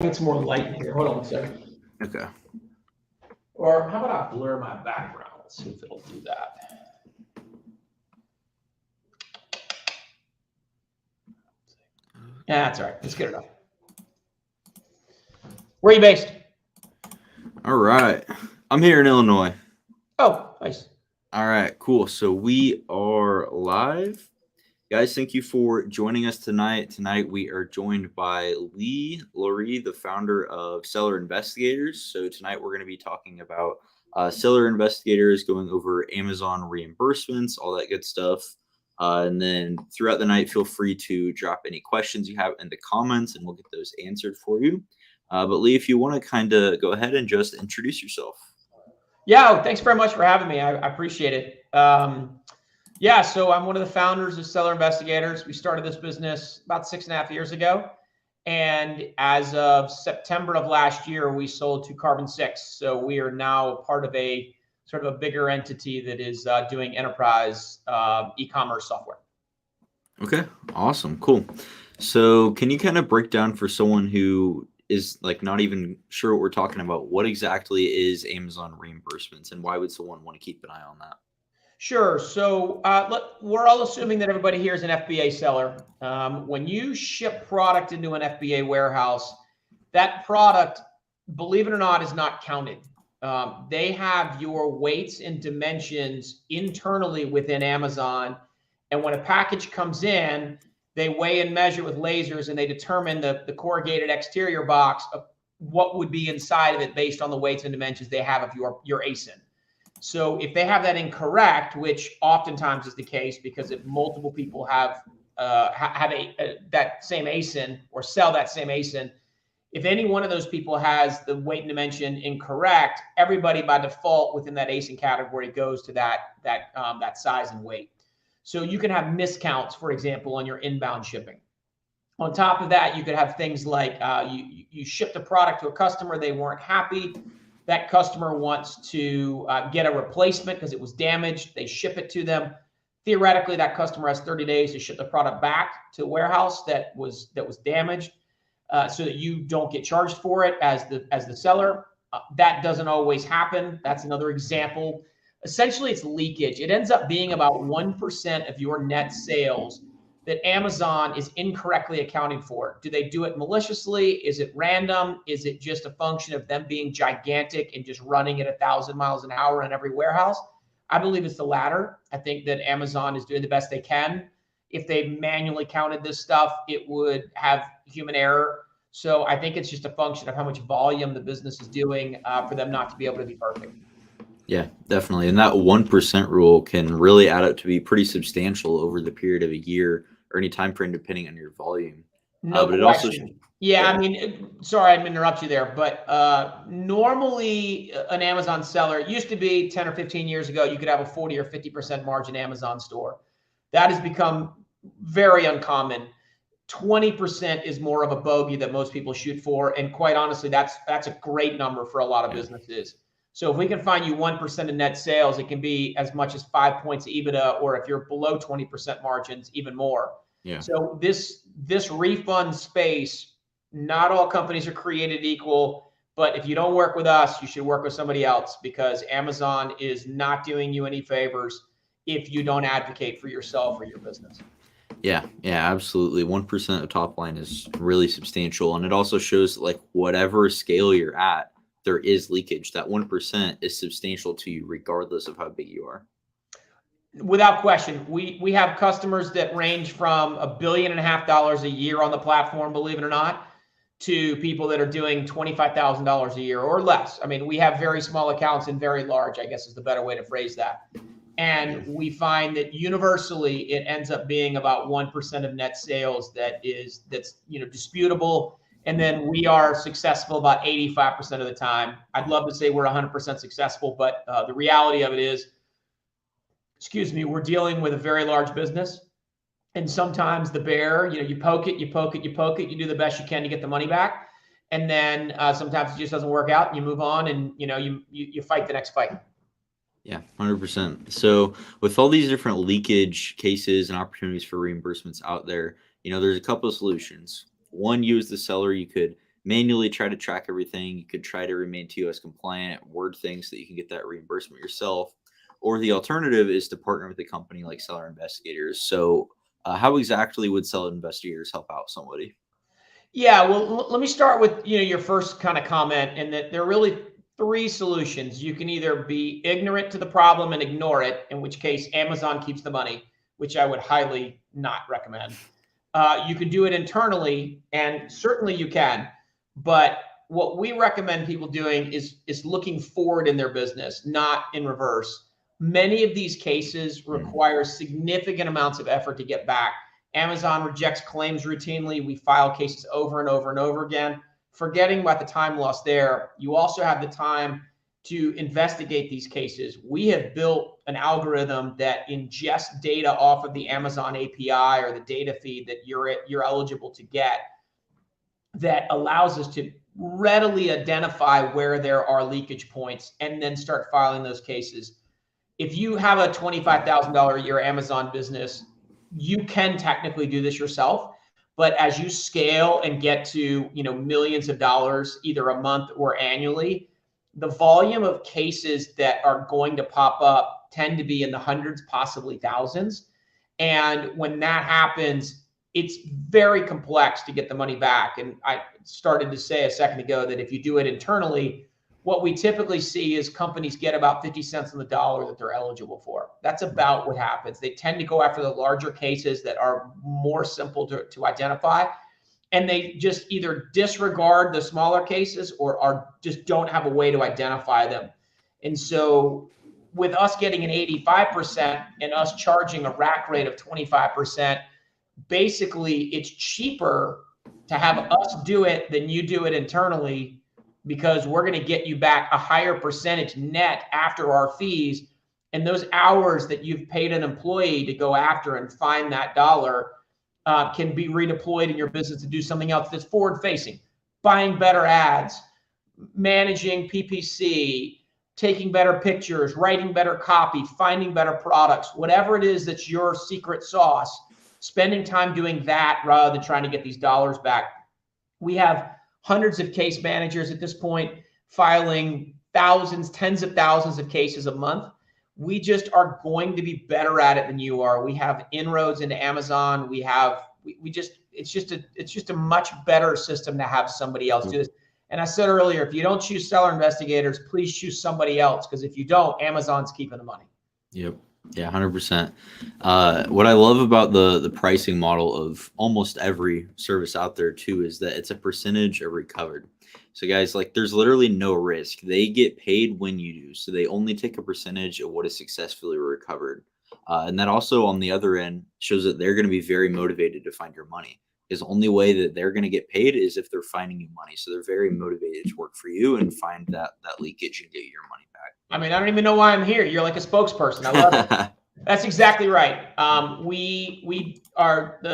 It's more light in here. Hold on a second. Okay. Or how about I blur my background? Let's see if it'll do that. Yeah, that's all right. That's good enough. Where are you based? All right. I'm here in Illinois. Oh, nice. All right, cool. So we are live. Guys, thank you for joining us tonight. Tonight we are joined by Lee Lurie, the founder of Seller Investigators. So tonight we're going to be talking about Seller Investigators, going over Amazon reimbursements, all that good stuff. And then throughout the night, feel free to drop any questions you have in the comments and we'll get those answered for you. But Lee, if you want to kind of go ahead and just introduce yourself. Yeah, thanks very much for having me. I appreciate it. Yeah, so I'm one of the founders of Seller Investigators. We started this business about 6.5 years ago. And as of September of last year, we sold to Carbon 6. So we are now part of a sort of a bigger entity that is doing enterprise e-commerce software. Okay, awesome, cool. So can you kind of break down for someone who is like not even sure what we're talking about, what exactly is Amazon reimbursements and why would someone want to keep an eye on that? Sure. So we're all assuming that everybody here is an FBA seller. When you ship product into an FBA warehouse, that product, believe it or not, is not counted. They have your weights and dimensions internally within Amazon. And when a package comes in, they weigh and measure with lasers and they determine the corrugated exterior box of what would be inside of it based on the weights and dimensions they have of your ASIN. So if they have that incorrect, which oftentimes is the case because if multiple people have that same ASIN or sell that same ASIN, if any one of those people has the weight and dimension incorrect, everybody by default within that ASIN category goes to that size and weight. So you can have miscounts, for example, on your inbound shipping. On top of that, you could have things like you shipped a product to a customer, they weren't happy. That customer wants to get a replacement because it was damaged. They ship it to them. Theoretically, that customer has 30 days to ship the product back to a warehouse that was damaged, so that you don't get charged for it as the seller. That doesn't always happen. That's another example. Essentially, it's leakage. It ends up being about 1% of your net sales that Amazon is incorrectly accounting for. Do they do it maliciously? Is it random? Is it just a function of them being gigantic and just running at 1,000 miles an hour in every warehouse? I believe it's the latter. I think that Amazon is doing the best they can. If they manually counted this stuff, it would have human error. So I think it's just a function of how much volume the business is doing for them not to be able to be perfect. Yeah, definitely. And that 1% rule can really add up to be pretty substantial over the period of a year or any time frame, depending on your volume. No But it also, question. Yeah, I mean, sorry, I didn't interrupt you there, but normally an Amazon seller, it used to be 10 or 15 years ago, you could have a 40 or 50% margin Amazon store. That has become very uncommon. 20% is more of a bogey that most people shoot for. And quite honestly, that's a great number for a lot of businesses. So if we can find you 1% of net sales, it can be as much as 5 points of EBITDA, or if you're below 20% margins, even more. Yeah. So this refund space, not all companies are created equal, but if you don't work with us, you should work with somebody else because Amazon is not doing you any favors if you don't advocate for yourself or your business. Yeah, absolutely. 1% of top line is really substantial. And it also shows that, like, whatever scale you're at, there is leakage. That 1% is substantial to you regardless of how big you are. Without question. We have customers that range from $1.5 billion a year on the platform, believe it or not, to people that are doing $25,000 a year or less. I mean, we have very small accounts and very large, I guess is the better way to phrase that. And we find that universally it ends up being about 1% of net sales that's disputable. And then we are successful about 85% of the time. I'd love to say we're 100% successful, but the reality of it is, we're dealing with a very large business. And sometimes the bear, you poke it, you do the best you can to get the money back. And then sometimes it just doesn't work out and you move on and you fight the next fight. Yeah, 100%. So with all these different leakage cases and opportunities for reimbursements out there, there's a couple of solutions. One, you as the seller, you could manually try to track everything. You could try to remain TOS compliant, word things so that you can get that reimbursement yourself. Or the alternative is to partner with a company like Seller Investigators. So how exactly would Seller Investigators help out somebody? Yeah, well, let me start with your first kind of comment, and that there are really three solutions. You can either be ignorant to the problem and ignore it, in which case Amazon keeps the money, which I would highly not recommend. You can do it internally, and certainly you can. But what we recommend people doing is looking forward in their business, not in reverse. Many of these cases require significant amounts of effort to get back. Amazon rejects claims routinely. We file cases over and over and over again. Forgetting about the time lost there, you also have the time to investigate these cases. We have built an algorithm that ingests data off of the Amazon API or the data feed that you're eligible to get, that allows us to readily identify where there are leakage points and then start filing those cases. If you have a $25,000 a year Amazon business, you can technically do this yourself. But as you scale and get to millions of dollars either a month or annually, the volume of cases that are going to pop up tend to be in the hundreds, possibly thousands. And when that happens, it's very complex to get the money back. And I started to say a second ago that if you do it internally, what we typically see is companies get about 50 cents on the dollar that they're eligible for. That's about what happens. They tend to go after the larger cases that are more simple to identify. And they just either disregard the smaller cases or just don't have a way to identify them. And so with us getting an 85% and us charging a rack rate of 25%, basically it's cheaper to have us do it than you do it internally, because we're going to get you back a higher percentage net after our fees. And those hours that you've paid an employee to go after and find that dollar can be redeployed in your business to do something else that's forward facing, buying better ads, managing PPC, taking better pictures, writing better copy, finding better products, whatever it is that's your secret sauce, spending time doing that rather than trying to get these dollars back. We have hundreds of case managers at this point filing thousands, tens of thousands of cases a month. We just are going to be better at it than you are. We have inroads into Amazon. It's just a much better system to have somebody else do this. And I said earlier, if you don't choose Seller Investigators, please choose somebody else, because if you don't, Amazon's keeping the money. Yep. Yeah, 100%. What I love about the pricing model of almost every service out there too is that it's a percentage of recovered. So guys, like, there's literally no risk. They get paid when you do. So they only take a percentage of what is successfully recovered. And that also on the other end shows that they're going to be very motivated to find your money, because the only way that they're going to get paid is if they're finding you money. So they're very motivated to work for you and find that leakage and get your money back. I mean, I don't even know why I'm here. You're like a spokesperson. I love it. That's exactly right. The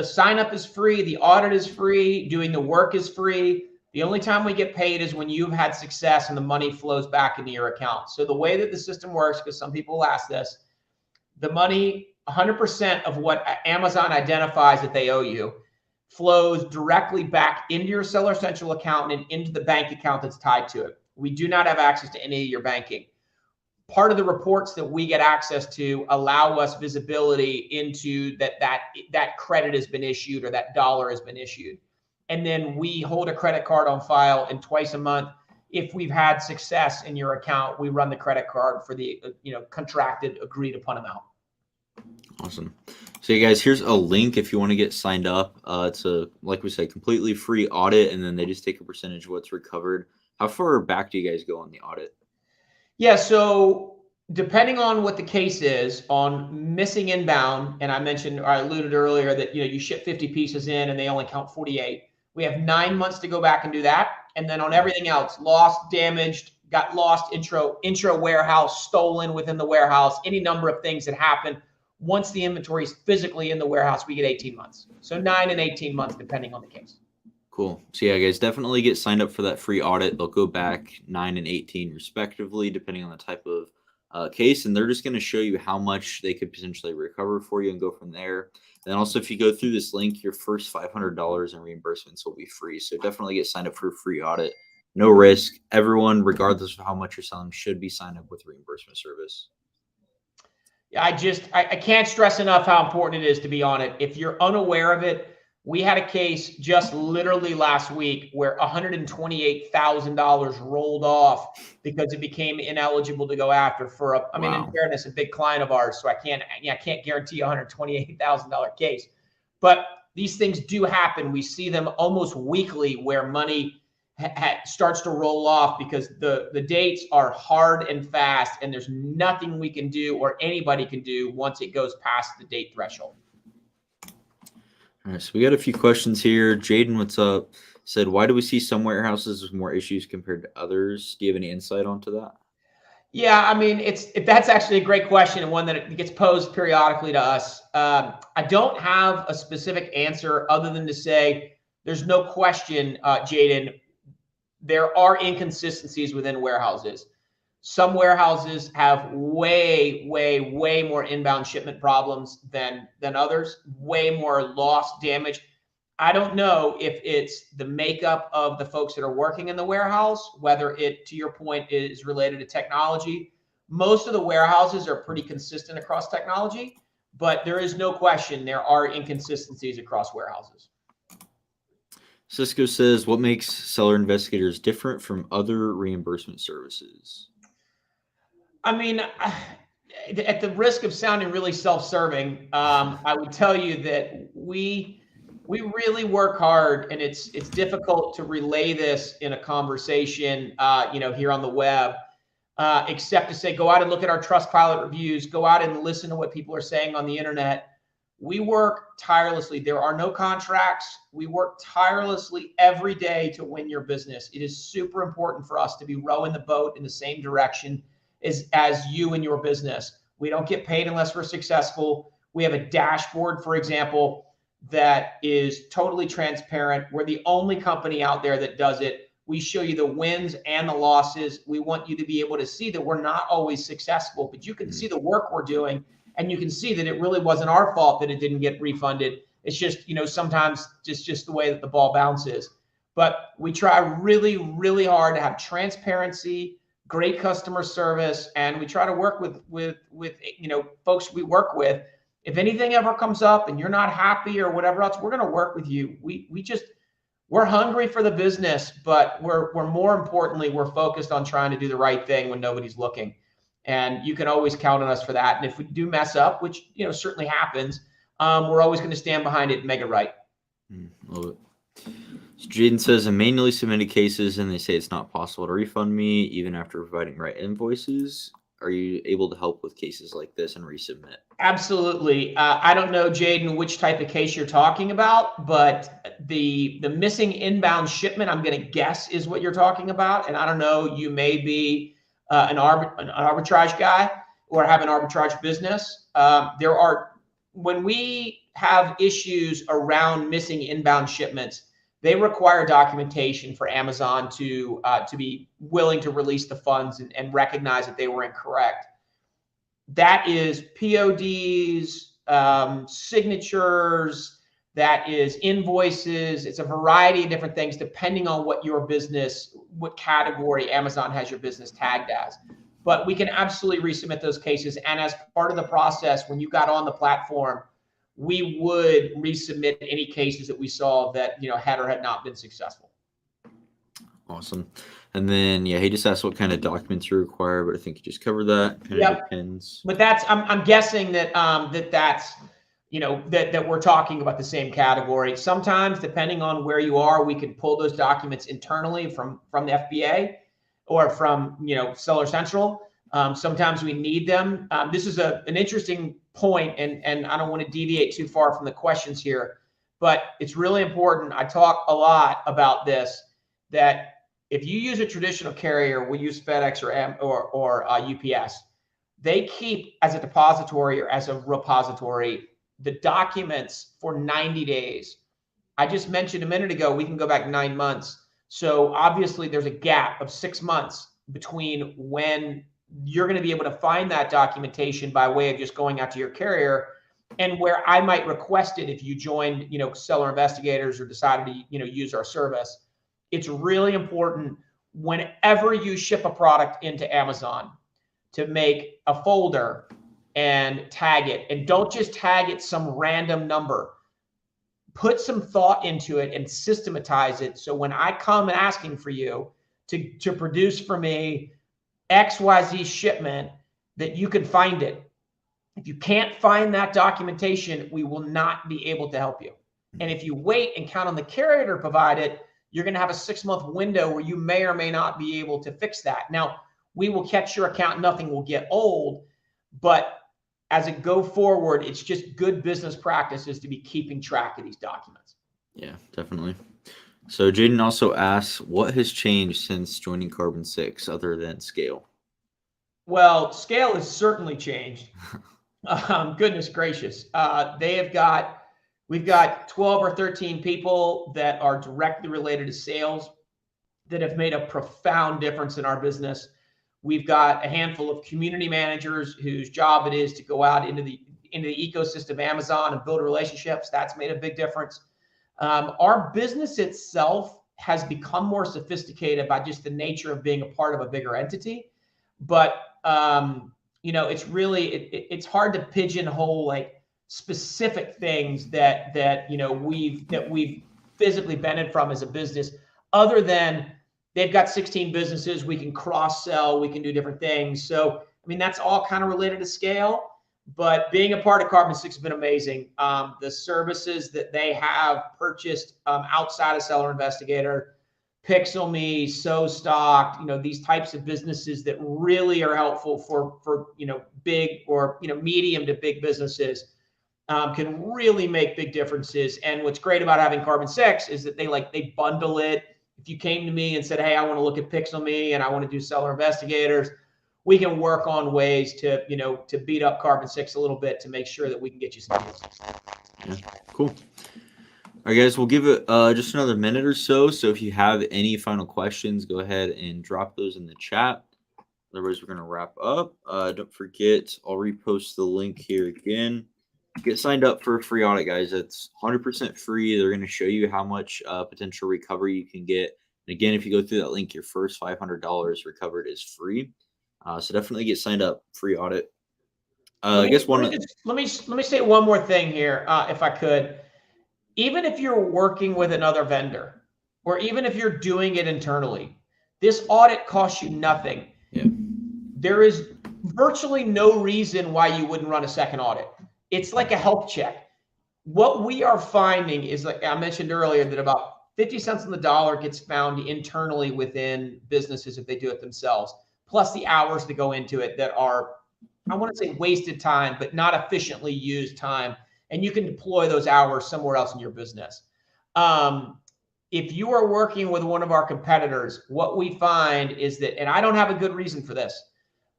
sign up is free. The audit is free. Doing the work is free. The only time we get paid is when you've had success and the money flows back into your account. So the way that the system works, because some people will ask this, the money, 100% of what Amazon identifies that they owe you flows directly back into your Seller Central account and into the bank account that's tied to it. We do not have access to any of your banking. Part of the reports that we get access to allow us visibility into that credit has been issued or that dollar has been issued. And then we hold a credit card on file, and twice a month, if we've had success in your account, we run the credit card for the contracted, agreed upon amount. Awesome. So you guys, here's a link if you want to get signed up. It's a, like we said, completely free audit, and then they just take a percentage of what's recovered. How far back do you guys go on the audit? Yeah, so depending on what the case is, on missing inbound, and I mentioned or I alluded earlier that you ship 50 pieces in and they only count 48. We have 9 months to go back and do that. And then on everything else, lost, damaged, got lost, intra warehouse, stolen within the warehouse, any number of things that happen. Once the inventory is physically in the warehouse, we get 18 months. So 9 and 18 months, depending on the case. Cool. So yeah, guys, definitely get signed up for that free audit. They'll go back 9 and 18 respectively, depending on the type of case, and they're just going to show you how much they could potentially recover for you and go from there. Then also, if you go through this link, your first $500 in reimbursements will be free. So definitely get signed up for a free audit. No risk. Everyone, regardless of how much you're selling, should be signed up with reimbursement service. I can't stress enough how important it is to be on it. If you're unaware of it, we had a case just literally last week where $128,000 rolled off because it became ineligible to go after for a, I mean, in fairness, a big client of ours. So I can't guarantee a $128,000 case, but these things do happen. We see them almost weekly where money starts to roll off because the dates are hard and fast, and there's nothing we can do or anybody can do once it goes past the date threshold. All right, so we got a few questions here. Jaden, what's up? Said, why do we see some warehouses with more issues compared to others? Do you have any insight onto that? Yeah, I mean, that's actually a great question, and one that gets posed periodically to us. I don't have a specific answer other than to say there's no question, Jaden, there are inconsistencies within warehouses. Some warehouses have way more inbound shipment problems than others, way more loss, damage. I don't know if it's the makeup of the folks that are working in the warehouse, whether it, to your point, is related to technology. Most of the warehouses are pretty consistent across technology, but there is no question there are inconsistencies across warehouses. Cisco says, what makes seller investigators different from other reimbursement services? I mean, at the risk of sounding really self-serving, I would tell you that we really work hard, and it's difficult to relay this in a conversation, here on the web, except to say, go out and look at our Trustpilot reviews, go out and listen to what people are saying on the internet. We work tirelessly. There are no contracts. We work tirelessly every day to win your business. It is super important for us to be rowing the boat in the same direction as you and your business. We don't get paid unless we're successful. We have a dashboard, for example, that is totally transparent. We're the only company out there that does it. We show you the wins and the losses. We want you to be able to see that we're not always successful, but you can see the work we're doing, and you can see that it really wasn't our fault that it didn't get refunded. It's just, sometimes just the way that the ball bounces. But we try really hard to have transparency, great customer service, and we try to work with folks we work with. If anything ever comes up and you're not happy or whatever else, we're going to work with you. We're hungry for the business, but we're more importantly, we're focused on trying to do the right thing when nobody's looking. And you can always count on us for that. And if we do mess up, which certainly happens, we're always going to stand behind it and make it right. Love it. So Jaden says, I manually submitted cases and they say it's not possible to refund me even after providing right invoices. Are you able to help with cases like this and resubmit? Absolutely. I don't know, Jaden, which type of case you're talking about, but the missing inbound shipment, I'm going to guess, is what you're talking about. And I don't know, you may be an arbitrage guy or have an arbitrage business. When we have issues around missing inbound shipments, they require documentation for Amazon to be willing to release the funds and recognize that they were incorrect. That is PODs, signatures, that is invoices. It's a variety of different things depending on what your business, what category Amazon has your business tagged as. But we can absolutely resubmit those cases. And as part of the process, when you got on the platform, we would resubmit any cases that we saw that had or had not been successful. Awesome. And then he just asked what kind of documents you require, but I think you just covered that. Depends. But I'm guessing that that's that we're talking about the same category. Sometimes, depending on where you are, we can pull those documents internally from the FBA or from Seller Central. Sometimes we need them. This is an interesting point, and I don't want to deviate too far from the questions here, but it's really important. I talk a lot about this, that if you use a traditional carrier, we use FedEx or UPS, they keep as a depository or as a repository the documents for 90 days. I just mentioned a minute ago, we can go back 9 months. So obviously there's a gap of 6 months between when you're going to be able to find that documentation by way of just going out to your carrier, and where I might request it if you joined, Seller Investigators or decided to, use our service. It's really important whenever you ship a product into Amazon to make a folder and tag it. And don't just tag it some random number. Put some thought into it and systematize it. So when I come asking for you to produce for me XYZ shipment, that you can find it. If you can't find that documentation, we will not be able to help you. And if you wait and count on the carrier to provide it, you're going to have a 6-month window where you may or may not be able to fix that. Now, we will catch your account. Nothing will get old. But as it go forward, it's just good business practices to be keeping track of these documents. Yeah, definitely. So Jaden also asks, what has changed since joining Carbon 6 other than scale? Well, scale has certainly changed. Goodness gracious. We've got 12 or 13 people that are directly related to sales that have made a profound difference in our business. We've got a handful of community managers whose job it is to go out into the ecosystem of Amazon and build relationships. That's made a big difference. Our business itself has become more sophisticated by just the nature of being a part of a bigger entity. But it's really it's hard to pigeonhole like specific things that we've physically benefited from as a business, other than they've got 16 businesses. We can cross sell, we can do different things. So I mean, that's all kind of related to scale. But being a part of Carbon 6 has been amazing. The services that they have purchased outside of Seller Investigator, Pixel Me, So Stocked, these types of businesses that really are helpful for big or medium to big businesses, can really make big differences. And what's great about having Carbon 6 is that they bundle it. If you came to me and said, hey, I want to look at Pixel Me and I want to do Seller Investigators, we can work on ways to beat up Carbon 6 a little bit to make sure that we can get you some deals. Yeah, cool. All right, guys, we'll give it just another minute or so. So if you have any final questions, go ahead and drop those in the chat. Otherwise, we're going to wrap up. Don't forget, I'll repost the link here again. Get signed up for a free audit, guys. It's 100% free. They're going to show you how much potential recovery you can get. And again, if you go through that link, your first $500 recovered is free. So definitely get signed up. Free audit. Let me say one more thing here, if I could. Even if you're working with another vendor, or even if you're doing it internally, this audit costs you nothing. Yeah. There is virtually no reason why you wouldn't run a second audit. It's like a health check. What we are finding is, like I mentioned earlier, that about 50 cents on the dollar gets found internally within businesses if they do it themselves, plus the hours that go into it that are, I want to say wasted time, but not efficiently used time. And you can deploy those hours somewhere else in your business. If you are working with one of our competitors, what we find is that, and I don't have a good reason for this,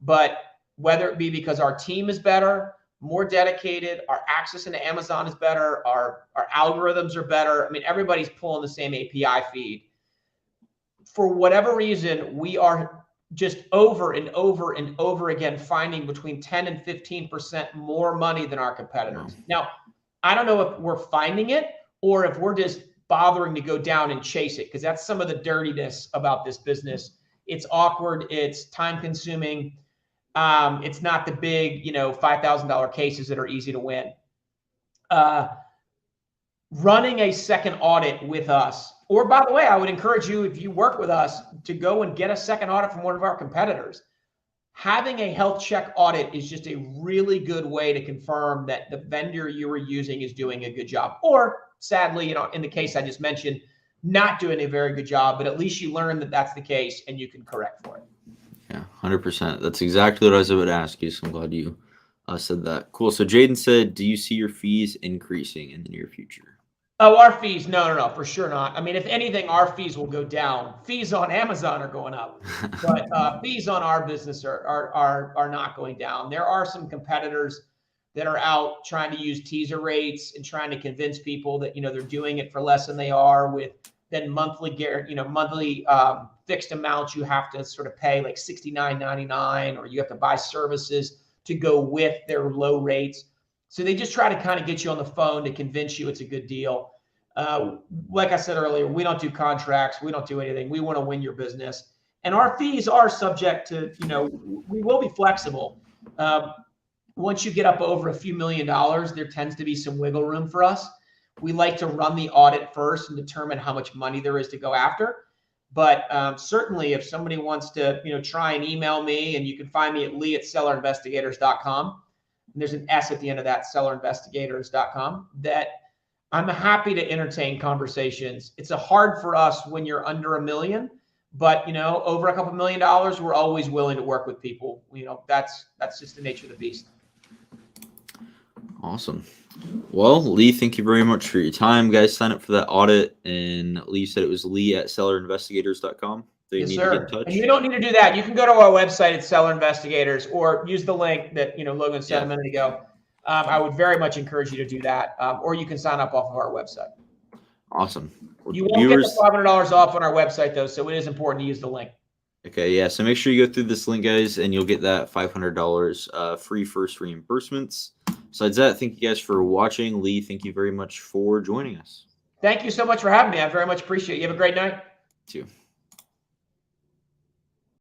but whether it be because our team is better, more dedicated, our access into Amazon is better, our algorithms are better. I mean, everybody's pulling the same API feed. For whatever reason, we are just over and over and over again finding between 10 and 15% more money than our competitors. Now, I don't know if we're finding it or if we're just bothering to go down and chase it, because that's some of the dirtiness about this business. It's awkward. It's time consuming. It's not the big, $5,000 cases that are easy to win. Running a second audit with us, or by the way, I would encourage you, if you work with us, to go and get a second audit from one of our competitors. Having a health check audit is just a really good way to confirm that the vendor you were using is doing a good job. Or sadly, in the case I just mentioned, not doing a very good job, but at least you learn that that's the case and you can correct for it. Yeah, 100%. That's exactly what I was about to ask you. So I'm glad you said that. Cool. So Jaden said, do you see your fees increasing in the near future? Oh, our fees? No, for sure not. I mean, if anything, our fees will go down. Fees on Amazon are going up, but fees on our business are not going down. There are some competitors that are out trying to use teaser rates and trying to convince people that they're doing it for less than they are, with then monthly fixed amounts you have to sort of pay, like $69.99, or you have to buy services to go with their low rates. So they just try to kind of get you on the phone to convince you it's a good deal. Like I said earlier, we don't do contracts. We don't do anything. We want to win your business. And our fees are subject to, we will be flexible. Once you get up over a few $1,000,000, there tends to be some wiggle room for us. We like to run the audit first and determine how much money there is to go after. But certainly if somebody wants to, try and email me, and you can find me at lee@sellerinvestigators.com. And there's an S at the end of that, sellerinvestigators.com, that I'm happy to entertain conversations. It's hard for us when you're under $1 million, but over a couple $1,000,000, we're always willing to work with people. That's just the nature of the beast. Awesome. Well, Lee, thank you very much for your time. Guys, sign up for that audit. And Lee said it was lee@sellerinvestigators.com. Yes, sir. And you don't need to do that. You can go to our website at Seller Investigators, or use the link that Logan said a minute ago. I would very much encourage you to do that, or you can sign up off of our website. Awesome. You won't get the $500 off on our website, though, so it is important to use the link. Okay, yeah. So make sure you go through this link, guys, and you'll get that $500 free first reimbursements. Besides that, thank you guys for watching. Lee, thank you very much for joining us. Thank you so much for having me. I very much appreciate it. You have a great night. You too.